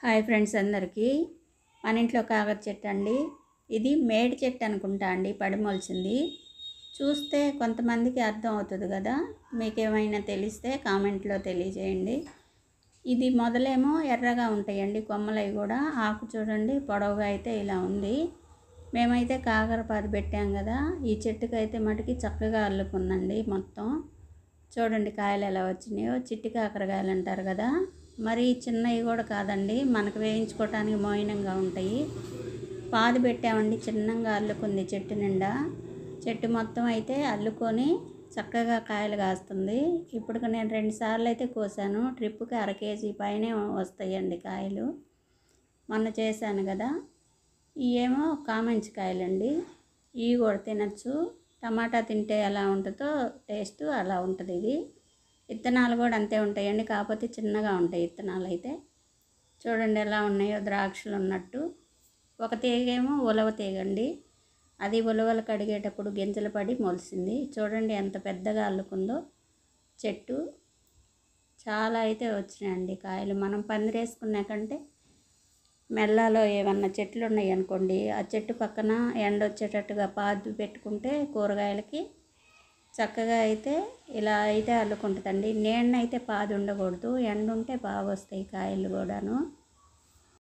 Hi friends అందరికీ. మన ఇంట్లో కాకర చెట్టు అండి. ఇది మేడి చెట్టు అనుకుంటా అండి, పడిమొలిచింది. చూస్తే కొంతమందికి అర్థం అవుతుంది కదా, మీకేమైనా తెలిస్తే కామెంట్లో తెలియజేయండి. ఇది మొదలేమో ఎర్రగా ఉంటాయండి కొమ్మలవి కూడా. ఆకు చూడండి పొడవుగా అయితే ఇలా ఉంది. మేమైతే కాకరపాదు పెట్టాం కదా, ఈ చెట్టుకు అయితే మటుకి చక్కగా అల్లుకుందండి మొత్తం. చూడండి కాయలు ఎలా వచ్చినాయో, చిట్టి కాకరకాయలు అంటారు కదా, మరి చిన్నవి కూడా కాదండి, మనకు వేయించుకోవటానికి మోయినంగా ఉంటాయి. పాదు పెట్టామండి, చిన్నగా అల్లుకుంది చెట్టు నిండా. చెట్టు మొత్తం అయితే అల్లుకొని చక్కగా కాయలు కాస్తుంది. ఇప్పుడు నేను 2 సార్లు అయితే కోసాను. ట్రిప్పుకి 1/2 కేజీ పైనే వస్తాయండి కాయలు. మొన్న చేశాను కదా. ఇవేమో కామెంచి కాయలండి, ఇవి కూడా తినచ్చు. టమాటా తింటే ఎలా ఉంటుందో టేస్ట్ అలా ఉంటుంది. ఇది విత్తనాలు కూడా అంతే ఉంటాయండి, కాకపోతే చిన్నగా ఉంటాయి విత్తనాలు అయితే. చూడండి ఎలా ఉన్నాయో, ద్రాక్షలు ఉన్నట్టు. ఒక తీగేమో ఉలవ తీగండి, అది ఉలవలు కడిగేటప్పుడు గింజలు పడి మొలిసింది. చూడండి ఎంత పెద్దగా అల్లుకుందో చెట్టు. చాలా అయితే వచ్చినాయండి కాయలు. మనం పందిరేసుకునే కంటే మెల్లాలో ఏమన్నా చెట్లు ఉన్నాయి అనుకోండి, ఆ చెట్టు పక్కన ఎండ వచ్చేటట్టుగా పాదు పెట్టుకుంటే కూరగాయలకి చక్కగా అయితే ఇలా అయితే అల్లుకుంటుందండి. నీడనైతే పాదు ఉండకూడదు, ఎండ ఉంటే బాగా వస్తాయి కాయలు కూడాను.